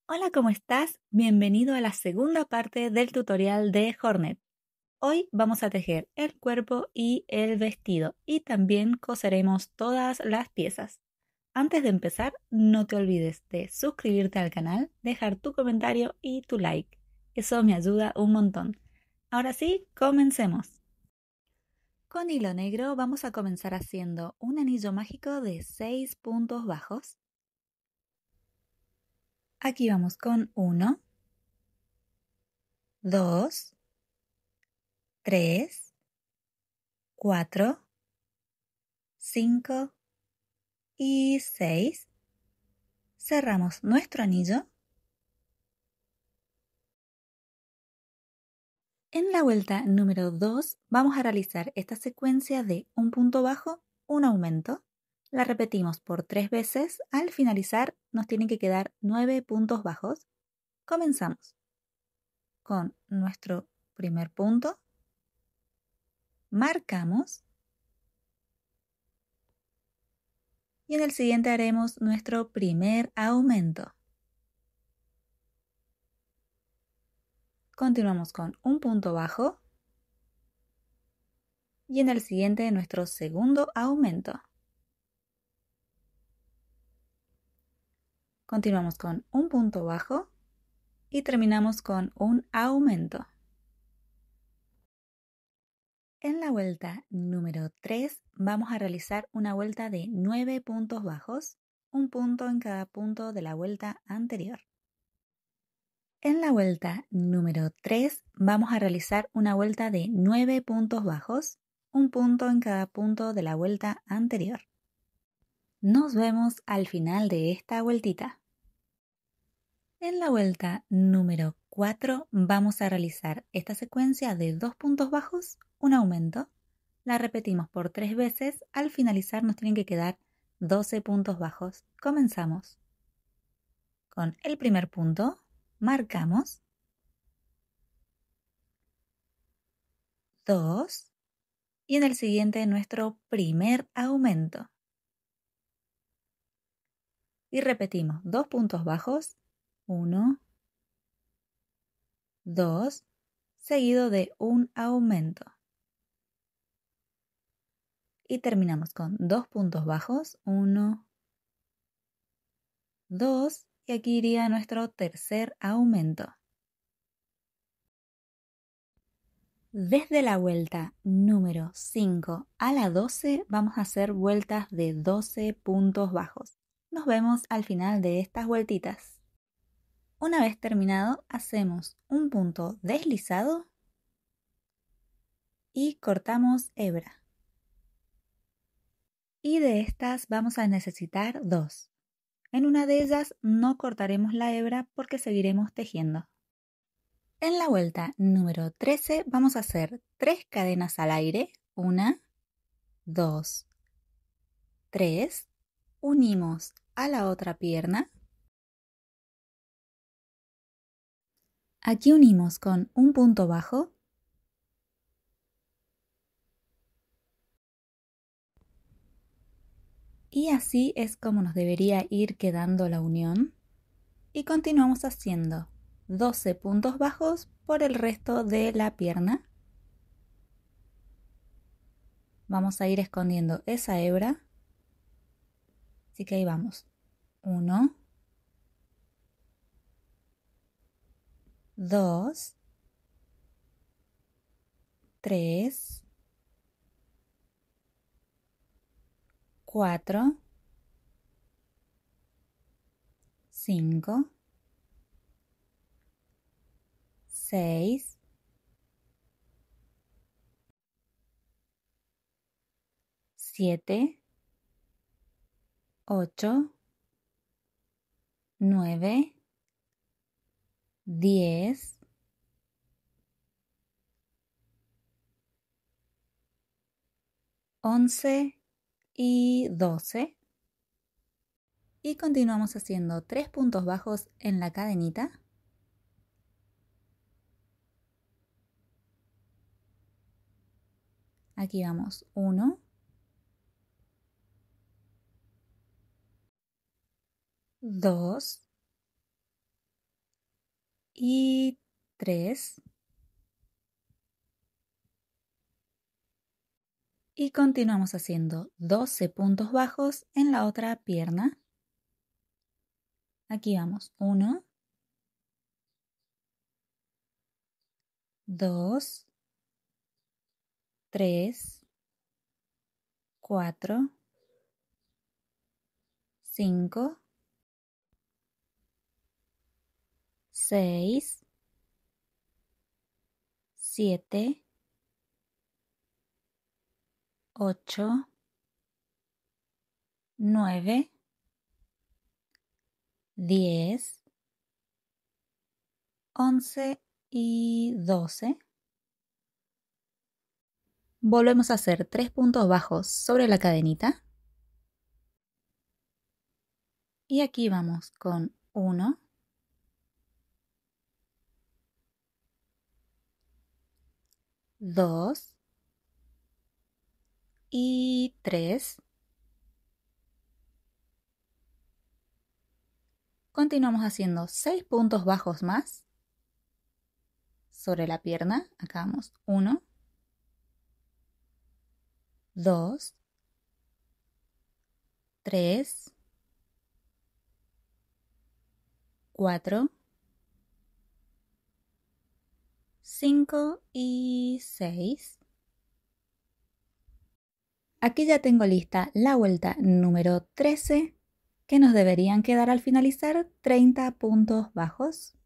Hola, ¿cómo estás? Bienvenido a la segunda parte del tutorial de Hornet. Hoy vamos a tejer el cuerpo y el vestido y también coseremos todas las piezas. Antes de empezar, no te olvides de suscribirte al canal, dejar tu comentario y tu like. Eso me ayuda un montón. Ahora sí, comencemos. Con hilo negro vamos a comenzar haciendo un anillo mágico de 6 puntos bajos. Aquí vamos con 1, 2, 3, 4, 5 y 6. Cerramos nuestro anillo. En la vuelta número 2 vamos a realizar esta secuencia de un punto bajo, un aumento. La repetimos por 3 veces. Al finalizar nos tienen que quedar 9 puntos bajos. Comenzamos con nuestro primer punto. Marcamos. Y en el siguiente haremos nuestro primer aumento. Continuamos con un punto bajo y en el siguiente nuestro segundo aumento. Continuamos con un punto bajo y terminamos con un aumento. En la vuelta número 3 vamos a realizar una vuelta de 9 puntos bajos, un punto en cada punto de la vuelta anterior. En la vuelta número 3 vamos a realizar una vuelta de 9 puntos bajos, un punto en cada punto de la vuelta anterior. Nos vemos al final de esta vueltita. En la vuelta número 4 vamos a realizar esta secuencia de 2 puntos bajos, un aumento. La repetimos por 3 veces. Al finalizar nos tienen que quedar 12 puntos bajos. Comenzamos con el primer punto. Marcamos 2 y en el siguiente nuestro primer aumento. Y repetimos 2 puntos bajos, 1, 2, seguido de un aumento. Y terminamos con 2 puntos bajos, 1, 2 y aquí iría nuestro tercer aumento. Desde la vuelta número 5 a la 12 vamos a hacer vueltas de 12 puntos bajos. Nos vemos al final de estas vueltitas. Una vez terminado, hacemos un punto deslizado y cortamos hebra. Y de estas vamos a necesitar 2. En una de ellas no cortaremos la hebra porque seguiremos tejiendo. En la vuelta número 13 vamos a hacer 3 cadenas al aire. 1, 2, 3. Unimos a la otra pierna. Aquí unimos con un punto bajo. Y así es como nos debería ir quedando la unión. Y continuamos haciendo 12 puntos bajos por el resto de la pierna. Vamos a ir escondiendo esa hebra. Así que ahí vamos. 1, 2, 3, 4, 5, 6, 7, 8, 9, 10, 11 y 12. Y continuamos haciendo 3 puntos bajos en la cadenita. Aquí vamos 1, 2, y 3. Y continuamos haciendo 12 puntos bajos en la otra pierna. Aquí vamos, 1, 2, 3, 4, 5, 6, 7, 8, 9, 10, 11 y 12. Volvemos a hacer 3 puntos bajos sobre la cadenita. Y aquí vamos con 1, 2 y 3. Continuamos haciendo 6 puntos bajos más sobre la pierna. Acá vamos 1, 2, 3, 4, 5 y 6. Aquí ya tengo lista la vuelta número 13, que nos deberían quedar al finalizar 30 puntos bajos.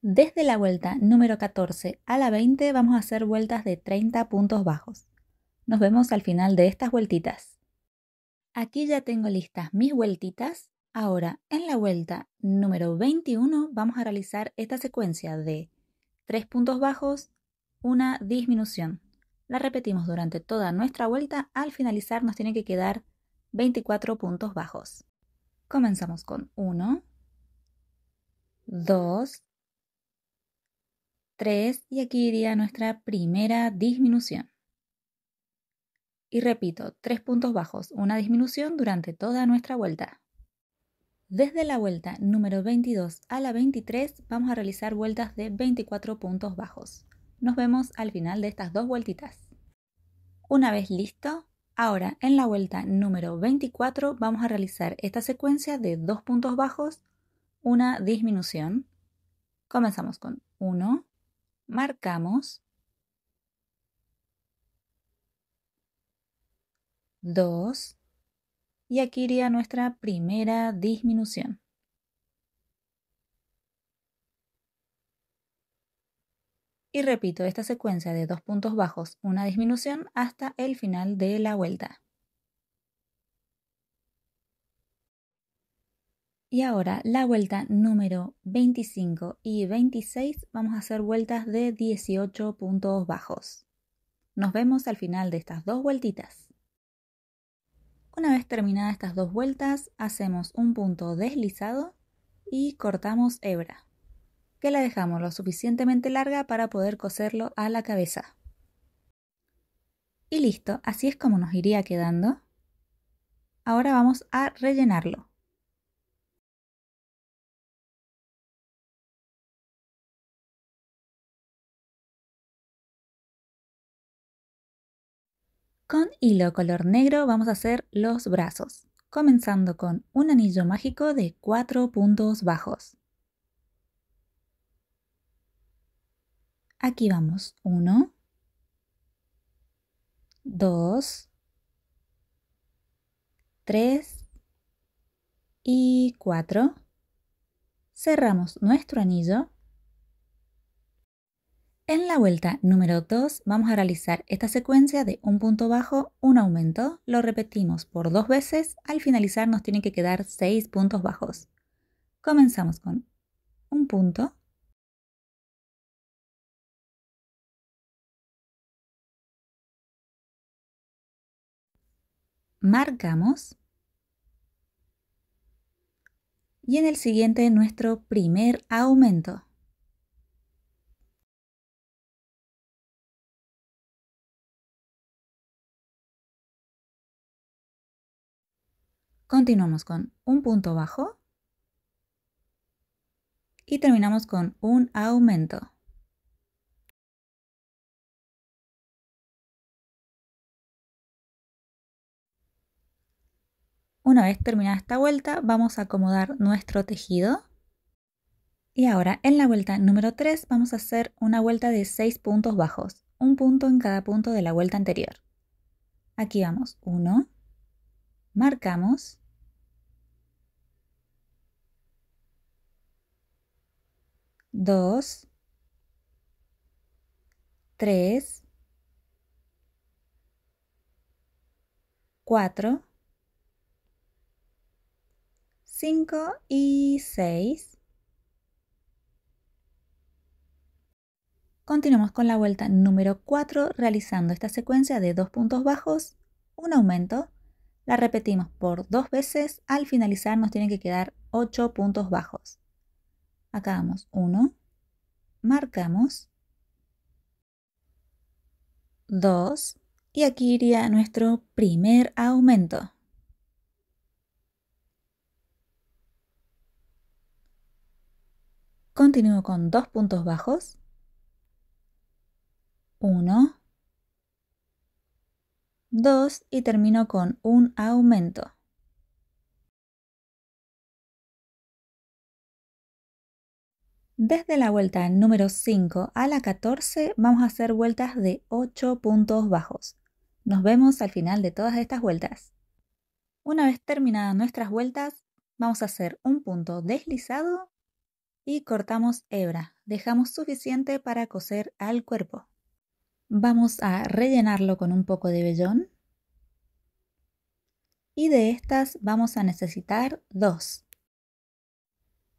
Desde la vuelta número 14 a la 20 vamos a hacer vueltas de 30 puntos bajos. Nos vemos al final de estas vueltitas. Aquí ya tengo listas mis vueltitas. Ahora, en la vuelta número 21 vamos a realizar esta secuencia de 3 puntos bajos, una disminución. La repetimos durante toda nuestra vuelta. Al finalizar nos tienen que quedar 24 puntos bajos. Comenzamos con 1, 2, 3 y aquí iría nuestra primera disminución. Y repito, 3 puntos bajos, una disminución durante toda nuestra vuelta. Desde la vuelta número 22 a la 23 vamos a realizar vueltas de 24 puntos bajos. Nos vemos al final de estas dos vueltitas. Una vez listo, ahora en la vuelta número 24 vamos a realizar esta secuencia de 2 puntos bajos, una disminución. Comenzamos con 1, marcamos, 2 y aquí iría nuestra primera disminución. Y repito esta secuencia de 2 puntos bajos, una disminución hasta el final de la vuelta. Y ahora la vuelta número 25 y 26 vamos a hacer vueltas de 18 puntos bajos. Nos vemos al final de estas dos vueltitas. Una vez terminadas estas dos vueltas, hacemos un punto deslizado y cortamos hebra, que la dejamos lo suficientemente larga para poder coserlo a la cabeza. Y listo, así es como nos iría quedando. Ahora vamos a rellenarlo. Con hilo color negro vamos a hacer los brazos, comenzando con un anillo mágico de 4 puntos bajos. Aquí vamos, 1, 2, 3 y 4. Cerramos nuestro anillo. En la vuelta número 2 vamos a realizar esta secuencia de un punto bajo, un aumento. Lo repetimos por 2 veces. Al finalizar nos tienen que quedar 6 puntos bajos. Comenzamos con un punto. Marcamos. Y en el siguiente nuestro primer aumento. Continuamos con un punto bajo y terminamos con un aumento. Una vez terminada esta vuelta, vamos a acomodar nuestro tejido. Y ahora en la vuelta número 3 vamos a hacer una vuelta de 6 puntos bajos, un punto en cada punto de la vuelta anterior. Aquí vamos, 1, marcamos, 2, 3, 4, 5 y 6. Continuamos con la vuelta número 4 realizando esta secuencia de 2 puntos bajos, un aumento. La repetimos por 2 veces, al finalizar nos tienen que quedar 8 puntos bajos. Acá vamos 1, marcamos, 2 y aquí iría nuestro primer aumento. Continúo con 2 puntos bajos, 1, 2 y termino con un aumento. Desde la vuelta número 5 a la 14 vamos a hacer vueltas de 8 puntos bajos. Nos vemos al final de todas estas vueltas. Una vez terminadas nuestras vueltas, vamos a hacer un punto deslizado y cortamos hebra. Dejamos suficiente para coser al cuerpo. Vamos a rellenarlo con un poco de vellón. Y de estas vamos a necesitar 2.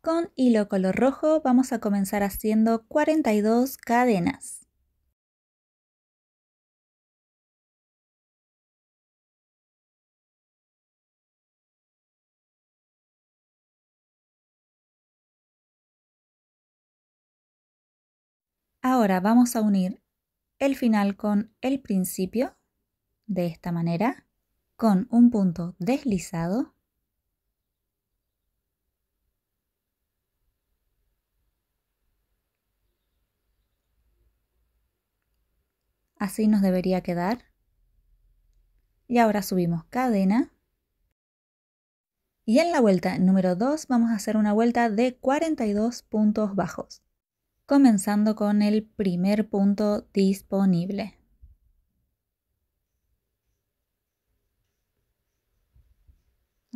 Con hilo color rojo vamos a comenzar haciendo 42 cadenas. Ahora vamos a unir el final con el principio, de esta manera, con un punto deslizado. Así nos debería quedar. Y ahora subimos cadena. Y en la vuelta número 2 vamos a hacer una vuelta de 42 puntos bajos, comenzando con el primer punto disponible.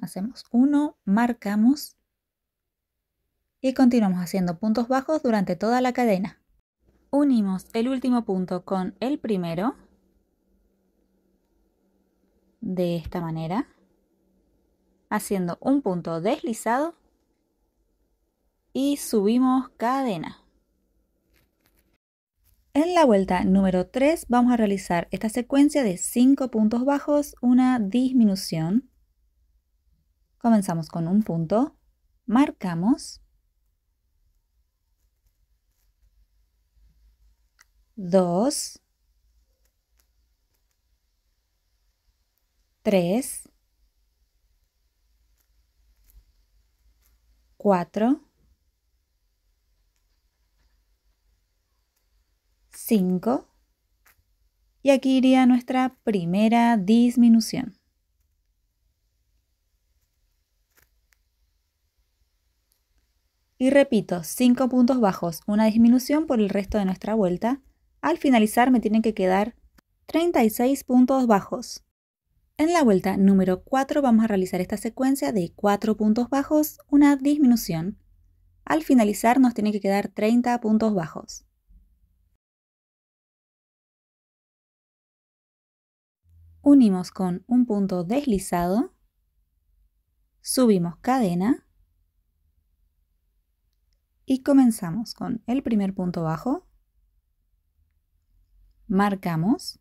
Hacemos 1, marcamos y continuamos haciendo puntos bajos durante toda la cadena. Unimos el último punto con el primero, de esta manera, haciendo un punto deslizado y subimos cadena. En la vuelta número 3 vamos a realizar esta secuencia de 5 puntos bajos, una disminución. Comenzamos con un punto, marcamos, 2, 3, 4, 5 y aquí iría nuestra primera disminución. Y repito, 5 puntos bajos, una disminución por el resto de nuestra vuelta. Al finalizar me tienen que quedar 36 puntos bajos. En la vuelta número 4 vamos a realizar esta secuencia de 4 puntos bajos, una disminución. Al finalizar nos tienen que quedar 30 puntos bajos. Unimos con un punto deslizado, subimos cadena y comenzamos con el primer punto bajo, marcamos,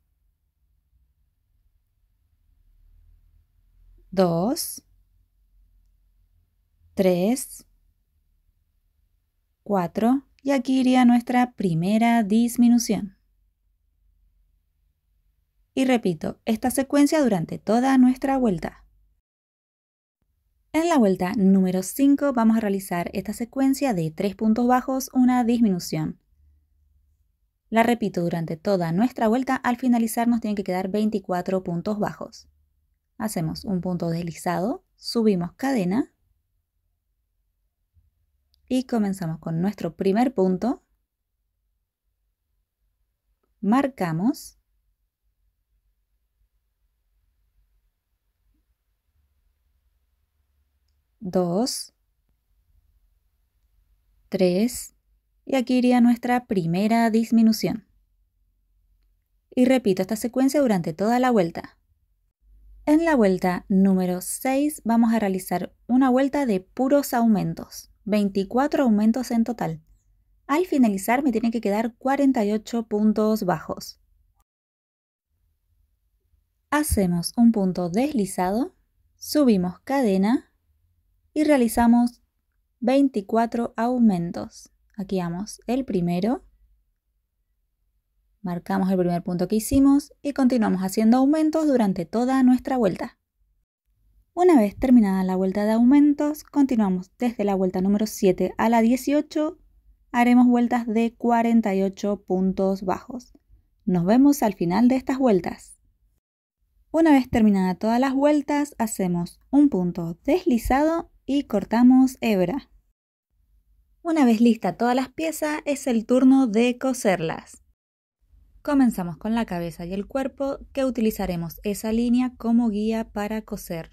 2, 3, 4 y aquí iría nuestra primera disminución. Y repito esta secuencia durante toda nuestra vuelta. En la vuelta número 5 vamos a realizar esta secuencia de 3 puntos bajos, una disminución. La repito durante toda nuestra vuelta, al finalizar nos tienen que quedar 24 puntos bajos. Hacemos un punto deslizado, subimos cadena y comenzamos con nuestro primer punto. Marcamos. Dos, 3 y aquí iría nuestra primera disminución. Y repito esta secuencia durante toda la vuelta. En la vuelta número 6 vamos a realizar una vuelta de puros aumentos, 24 aumentos en total. Al finalizar me tienen que quedar 48 puntos bajos. Hacemos un punto deslizado, subimos cadena y realizamos 24 aumentos. Aquí vamos el primero. Marcamos el primer punto que hicimos y continuamos haciendo aumentos durante toda nuestra vuelta. Una vez terminada la vuelta de aumentos, continuamos desde la vuelta número 7 a la 18, haremos vueltas de 48 puntos bajos. Nos vemos al final de estas vueltas. Una vez terminadas todas las vueltas, hacemos un punto deslizado y cortamos hebra. Una vez lista todas las piezas, es el turno de coserlas. Comenzamos con la cabeza y el cuerpo, que utilizaremos esa línea como guía para coser.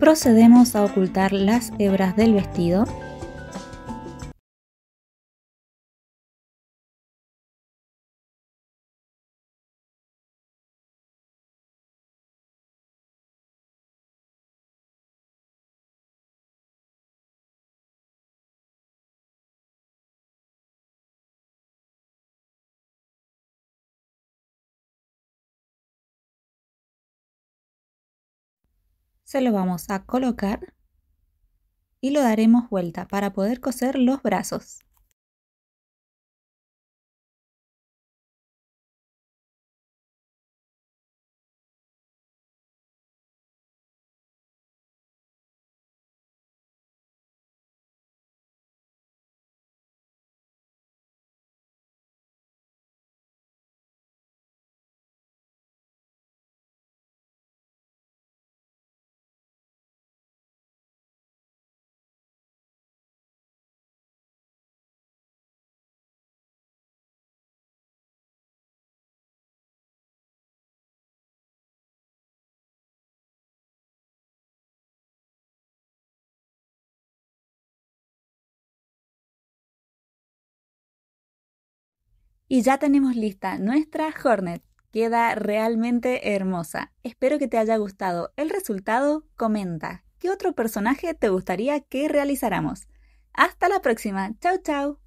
Procedemos a ocultar las hebras del vestido. Se lo vamos a colocar y lo daremos vuelta para poder coser los brazos. Y ya tenemos lista nuestra Hornet. Queda realmente hermosa. Espero que te haya gustado el resultado. Comenta, ¿qué otro personaje te gustaría que realizáramos? Hasta la próxima. Chau, chau.